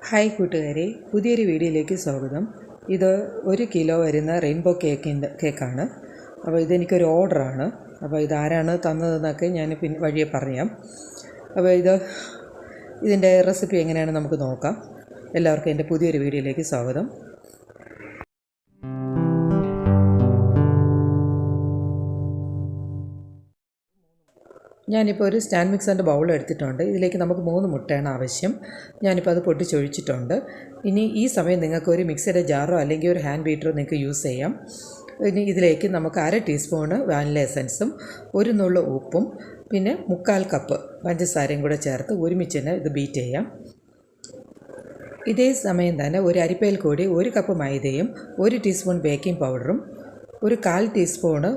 Hi കൂട്ടുകാരെ, പുതിയൊരു വീഡിയോയിലേക്ക് സ്വാഗതം. ഇത് 1 കിലോ വരുന്ന റെയിൻബോ കേക്കാണ്. അപ്പോൾ ഇതെനിക്കൊരു ഓർഡറാണ്. അപ്പോൾ ഇതാരാണ് തന്നതെന്നൊക്കെ ഞാൻ വഴിയെ പറയാം. അപ്പോൾ ഇതിൻ്റെ റെസിപ്പി എങ്ങനെയാണെന്ന് നമുക്ക് നോക്കാം. എല്ലാവർക്കും എൻ്റെ പുതിയൊരു വീഡിയോയിലേക്ക് സ്വാഗതം. ഞാനിപ്പോൾ ഒരു സ്റ്റാൻഡ് മിക്സറിൻ്റെ ബൗൾ എടുത്തിട്ടുണ്ട്. ഇതിലേക്ക് നമുക്ക് 3 മുട്ടയാണ് ആവശ്യം. ഞാനിപ്പോൾ അത് പൊട്ടിച്ചൊഴിച്ചിട്ടുണ്ട്. ഇനി ഈ സമയം നിങ്ങൾക്ക് ഒരു മിക്സിയുടെ ജാറോ അല്ലെങ്കിൽ ഒരു ഹാൻഡ് ബീറ്ററോ നിങ്ങൾക്ക് യൂസ് ചെയ്യാം. ഇനി ഇതിലേക്ക് നമുക്ക് 1/2 ടീസ്പൂണ് വാനില എസൻസും 1 നുള്ളു ഉപ്പും പിന്നെ 1/4 കപ്പ് പഞ്ചസാരയും കൂടെ ചേർത്ത് ഒരുമിച്ച് തന്നെ ഇത് ബീറ്റ് ചെയ്യാം. ഇതേ സമയം തന്നെ ഒരു അരിപ്പയിൽ കൂടി 1 കപ്പ് മൈദയും 1 ടീസ്പൂൺ ബേക്കിംഗ് പൗഡറും 1/4 ടീസ്പൂണ്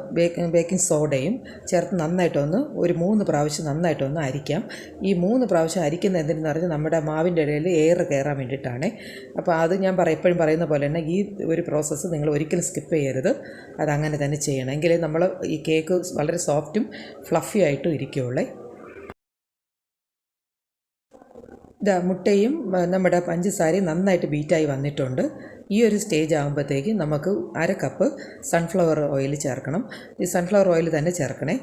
ബേക്കിംഗ് സോഡയും ചേർത്ത് നന്നായിട്ടൊന്ന് ഒരു 3 പ്രാവശ്യം നന്നായിട്ടൊന്ന് അരിക്കാം. ഈ 3 പ്രാവശ്യം അരിക്കുന്ന എന്തിനെന്ന് പറഞ്ഞാൽ നമ്മുടെ മാവിൻ്റെ ഇടയിൽ എയർ കയറാൻ വേണ്ടിയിട്ടാണ്. അപ്പോൾ അത് ഞാൻ എപ്പോഴും പറയുന്ന പോലെ തന്നെ ഈ ഒരു പ്രോസസ്സ് നിങ്ങൾ ഒരിക്കലും സ്കിപ്പ് ചെയ്യരുത്. അതങ്ങനെ തന്നെ ചെയ്യണം. എങ്കിലേ നമ്മൾ ഈ കേക്ക് വളരെ സോഫ്റ്റും ഫ്ലഫി ആയിട്ടും ഇരിക്കുകയുള്ളേ. മുട്ടയും നമ്മുടെ പഞ്ചസാരയും നന്നായിട്ട് ബീറ്റായി വന്നിട്ടുണ്ട്. ഈ ഒരു സ്റ്റേജ് ആകുമ്പോഴത്തേക്ക് നമുക്ക് 1/2 കപ്പ് സൺഫ്ലവർ ഓയിൽ ചേർക്കണം. ഈ സൺഫ്ലവർ ഓയിൽ തന്നെ ചേർക്കണേ.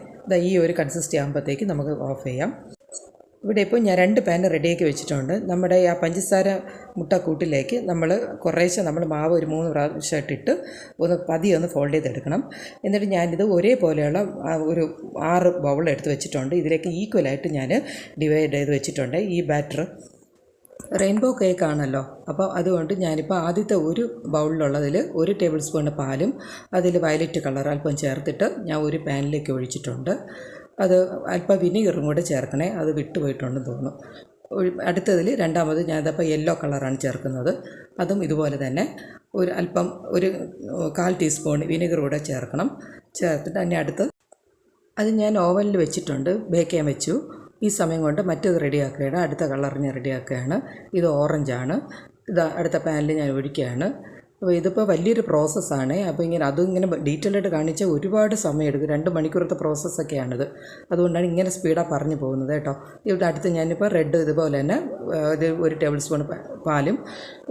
ഈ ഒരു കൺസിസ്റ്റൻസി ആകുമ്പോഴത്തേക്ക് നമുക്ക് ഓഫ് ചെയ്യാം. ഇവിടെ ഇപ്പോൾ ഞാൻ 2 പാൻ റെഡിയാക്കി വെച്ചിട്ടുണ്ട്. നമ്മുടെ ആ പഞ്ചസാര മുട്ടക്കൂട്ടിലേക്ക് കുറേശ്ശെ നമ്മൾ മാവ് ഒരു 3 പ്രാവശ്യം ഇട്ടിട്ട് പതിയെ ഫോൾഡ് ചെയ്തെടുക്കണം. എന്നിട്ട് ഞാനിത് ഒരേപോലെയുള്ള ഒരു 6 ബൗൾ എടുത്ത് വെച്ചിട്ടുണ്ട്. ഇതിലേക്ക് ഈക്വലായിട്ട് ഞാൻ ഡിവൈഡ് ചെയ്ത് വെച്ചിട്ടുണ്ട്. ഈ ബാറ്റർ റെയിൻബോ കേക്കാണല്ലോ, അപ്പോൾ അതുകൊണ്ട് ഞാനിപ്പോൾ ആദ്യത്തെ ഒരു ബൗളിലുള്ളതിൽ 1 ടേബിൾ സ്പൂൺ പാലും അതിൽ വയലറ്റ് കളർ അല്പം ചേർത്തിട്ട് ഞാൻ ഒരു പാനിലേക്ക് ഒഴിച്ചിട്ടുണ്ട്. അത് അല്പം വിനീഗറും കൂടെ ചേർക്കണേ, അത് വിട്ടുപോയിട്ടുണ്ടെന്ന് തോന്നുന്നു. അടുത്തതിൽ രണ്ടാമത് ഞാനിതപ്പോൾ യെല്ലോ കളറാണ് ചേർക്കുന്നത്. അതും ഇതുപോലെ തന്നെ ഒരു 1/4 ടീസ്പൂൺ വിനീഗർ കൂടെ ചേർക്കണം. ചേർത്തിട്ട് തന്നെ അത് ഞാൻ ഓവനിൽ വെച്ചിട്ടുണ്ട്, ബേക്ക് ചെയ്യാൻ വെച്ചു. ഈ സമയം കൊണ്ട് മറ്റേത് റെഡിയാക്കുകയാണ്. അടുത്ത കളർ ഞാൻ റെഡിയാക്കുകയാണ്. ഇത് ഓറഞ്ചാണ്. ഇത് അടുത്ത പാനിൽ ഞാൻ ഒഴിക്കുകയാണ്. അപ്പോൾ ഇതിപ്പോൾ വലിയൊരു പ്രോസസ്സാണ്. അപ്പോൾ ഇങ്ങനെ ഡീറ്റെയിലായിട്ട് കാണിച്ചാൽ ഒരുപാട് സമയം എടുക്കും. 2 മണിക്കൂറത്തെ പ്രോസസ്സൊക്കെയാണിത്. അതുകൊണ്ടാണ് ഇങ്ങനെ സ്പീഡാണ് പറഞ്ഞു പോകുന്നത് കേട്ടോ. ഇവിടെ അടുത്ത് ഞാനിപ്പോൾ റെഡ് ഇതുപോലെ തന്നെ ഇത് 1 ടേബിൾ സ്പൂൺ പാലും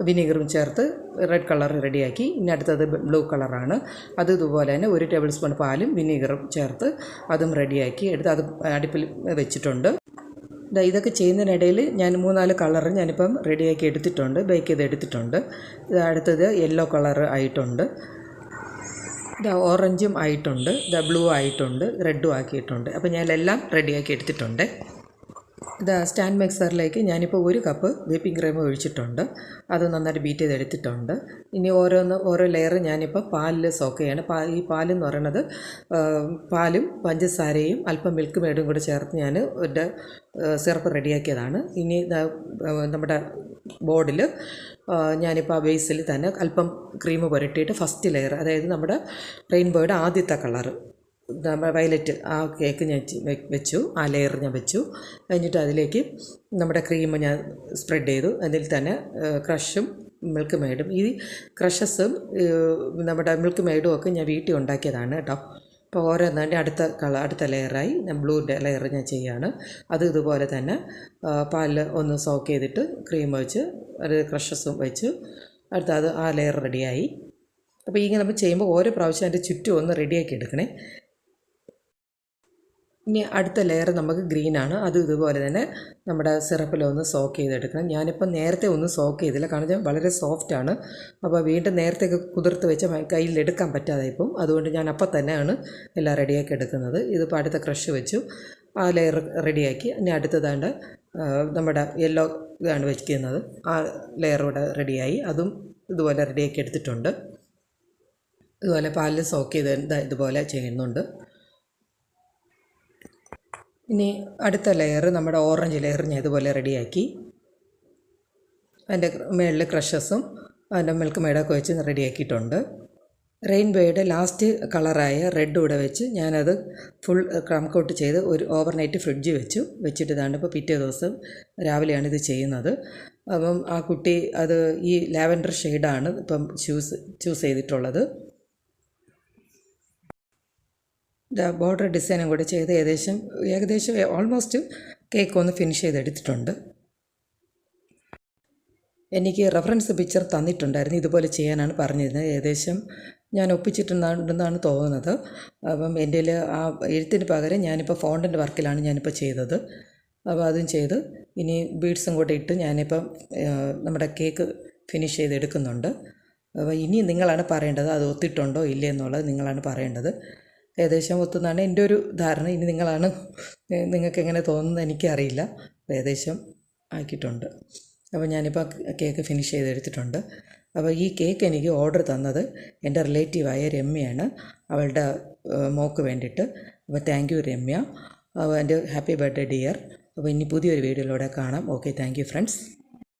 വിനീഗറും ചേർത്ത് റെഡ് കളർ റെഡിയാക്കി. ഇനി അടുത്തത് ബ്ലൂ കളറാണ്. അത് ഇതുപോലെ തന്നെ 1 ടേബിൾ സ്പൂൺ പാലും വിനീഗറും ചേർത്ത് അതും റെഡിയാക്കി എടുത്ത് അത് അടുപ്പിൽ വെച്ചിട്ടുണ്ട്. ഇതൊക്കെ ചെയ്യുന്നതിനിടയിൽ ഞാൻ 3-4 കളർ ഞാനിപ്പം റെഡിയാക്കി എടുത്തിട്ടുണ്ട്, ബേക്ക് ചെയ്ത് എടുത്തിട്ടുണ്ട്. ഇത് അടുത്തത് യെല്ലോ കളർ ആയിട്ടുണ്ട്, ഓറഞ്ചും ആയിട്ടുണ്ട്, ബ്ലൂ ആയിട്ടുണ്ട്, റെഡും ആക്കിയിട്ടുണ്ട്. അപ്പോൾ ഞാനെല്ലാം റെഡിയാക്കി എടുത്തിട്ടുണ്ട്. സ്റ്റാൻഡ് മിക്സറിലേക്ക് ഞാനിപ്പോൾ 1 കപ്പ് whipping ക്രീം ഒഴിച്ചിട്ടുണ്ട്. അത് നന്നായിട്ട് ബീറ്റ് ചെയ്തെടുത്തിട്ടുണ്ട്. ഇനി ഓരോ ലെയർ ഞാനിപ്പോൾ പാലിൽ സോക്ക് ചെയ്യാണ്. ഈ പാലെന്ന് പറയുന്നത് പാലും പഞ്ചസാരയും അല്പം മിൽക്ക് മെയ്ഡും കൂടെ ചേർത്ത് ഞാൻ ഒരു സിറപ്പ് റെഡിയാക്കിയതാണ്. ഇനി നമ്മുടെ ബോർഡിൽ ഞാനിപ്പോൾ ആ ബേസിൽ തന്നെ അല്പം ക്രീം പുരട്ടിയിട്ട് ഫസ്റ്റ് ലെയർ, അതായത് നമ്മുടെ റെയിൻബോയുടെ ആദ്യത്തെ കളറ് വയലറ്റ് ആ കേക്ക് ഞാൻ വെച്ചു. ആ ലെയർ ഞാൻ വെച്ചു. കഴിഞ്ഞിട്ട് അതിലേക്ക് നമ്മുടെ ക്രീം ഞാൻ സ്പ്രെഡ് ചെയ്തു. അതിൽ തന്നെ ക്രഷും മിൽക്ക് മെയ്ഡും, ഈ ക്രഷസും നമ്മുടെ മിൽക്ക് മെയ്ഡും ഒക്കെ ഞാൻ വീട്ടിൽ ഉണ്ടാക്കിയതാണ് കേട്ടോ. അപ്പോൾ ഓരോന്നാണ്ടി അടുത്ത ലെയറായി ഞാൻ ബ്ലൂൻ്റെ ലെയർ ഞാൻ ചെയ്യുകയാണ്. അത് ഇതുപോലെ തന്നെ പാലിൽ ഒന്ന് സോക്ക് ചെയ്തിട്ട് ക്രീം വെച്ച് അത് ക്രഷസും വെച്ച് അത് ആ ലെയർ റെഡിയായി. അപ്പോൾ ഇങ്ങനെ നമ്മൾ ചെയ്യുമ്പോൾ ഓരോ പ്രാവശ്യം അതിൻ്റെ ചുറ്റും ഒന്ന് റെഡിയാക്കി എടുക്കണേ. ഇനി അടുത്ത ലെയർ നമുക്ക് ഗ്രീനാണ്. അത് ഇതുപോലെ തന്നെ നമ്മുടെ സിറപ്പിലൊന്ന് സോക്ക് ചെയ്തെടുക്കണം. ഞാനിപ്പം നേരത്തെ ഒന്നും സോക്ക് ചെയ്തില്ല, കാരണം വളരെ സോഫ്റ്റാണ്. അപ്പോൾ വീണ്ടും നേരത്തെ കുതിർത്ത് വെച്ച കയ്യിലെടുക്കാൻ പറ്റാതെ ഇപ്പം, അതുകൊണ്ട് ഞാൻ അപ്പം തന്നെയാണ് എല്ലാം റെഡിയാക്കി എടുക്കുന്നത്. ഇതിപ്പോൾ അടുത്ത ക്രഷ് വെച്ചു, ആ ലെയർ റെഡിയാക്കി. ഇനി അടുത്തതാണ്ട് നമ്മുടെ യെല്ലോ ഇതാണ് വയ്ക്കുന്നത്. ആ ലെയർ ഇവിടെ റെഡിയായി. അതും ഇതുപോലെ റെഡിയാക്കി എടുത്തിട്ടുണ്ട്. ഇതുപോലെ പാലിൽ സോക്ക് ചെയ്ത് ഇതുപോലെ ചെയ്യുന്നുണ്ട്. ഇനി അടുത്ത ലെയർ നമ്മുടെ ഓറഞ്ച് ലെയർ ഞാൻ ഇതുപോലെ റെഡിയാക്കി. അതിൻ്റെ മുകളിൽ ക്രഷസും അതിൻ്റെ മിൽക്ക് മെയ്ഡൊക്കെ വെച്ച് റെഡിയാക്കിയിട്ടുണ്ട്. റെയിൻബോയുടെ ലാസ്റ്റ് കളറായ റെഡ് കൂടെ വെച്ച് ഞാനത് ഫുൾ ക്രം കോട്ട് ചെയ്ത് ഒരു ഓവർനൈറ്റ് ഫ്രിഡ്ജിൽ വെച്ചിട്ട് ഇതാണ് ഇപ്പോൾ പിറ്റേ ദിവസം രാവിലെയാണ് ഇത് ചെയ്യുന്നത്. അപ്പം ആ കുട്ടി അത് ഈ ലാവൻഡർ ഷെയ്ഡാണ് ഇപ്പം ചൂസ് ചെയ്തിട്ടുള്ളത്. ബോർഡർ ഡിസൈനും കൂടെ ചെയ്ത് ഏകദേശം ഓൾമോസ്റ്റ് കേക്ക് ഒന്ന് ഫിനിഷ് ചെയ്തെടുത്തിട്ടുണ്ട്. എനിക്ക് റെഫറൻസ് പിക്ചർ തന്നിട്ടുണ്ടായിരുന്നു, ഇതുപോലെ ചെയ്യാനാണ് പറഞ്ഞിരുന്നത്. ഏകദേശം ഞാൻ ഒപ്പിച്ചിട്ടുണ്ടെന്നാണ് തോന്നുന്നത്. അപ്പം എൻ്റെ ആ എഴുത്തിന് പകരം ഞാനിപ്പോൾ ഫോണ്ടിൻ്റെ വർക്കിലാണ് ഞാനിപ്പോൾ ചെയ്തത്. അപ്പോൾ അതും ചെയ്ത് ഇനി ബീഡ്സും കൂടെ ഇട്ട് ഞാനിപ്പം നമ്മുടെ കേക്ക് ഫിനിഷ് ചെയ്തെടുക്കുന്നുണ്ട്. അപ്പോൾ ഇനി നിങ്ങളാണ് പറയേണ്ടത് അത് ഒത്തിട്ടുണ്ടോ ഇല്ലേ എന്നുള്ളത് നിങ്ങളാണ് പറയേണ്ടത്. ഏകദേശം ഒത്തുന്നാണ് എൻ്റെ ഒരു ധാരണ. ഇനി നിങ്ങൾക്ക് എങ്ങനെ തോന്നുന്നത് എനിക്കറിയില്ല. ഏകദേശം ആക്കിയിട്ടുണ്ട്. അപ്പോൾ ഞാനിപ്പോൾ കേക്ക് ഫിനിഷ് ചെയ്തെടുത്തിട്ടുണ്ട്. അപ്പോൾ ഈ കേക്ക് എനിക്ക് ഓർഡർ തന്നത് എൻ്റെ റിലേറ്റീവായ രമ്യയാണ്, അവളുടെ മോൾക്ക് വേണ്ടിയിട്ട്. അപ്പോൾ താങ്ക് യു രമ്യ. എൻ്റെ ഹാപ്പി ബർത്ത്ഡേ ഡിയർ. അപ്പോൾ ഇനി പുതിയൊരു വീഡിയോയിലൂടെ കാണാം. Okay, thank you friends.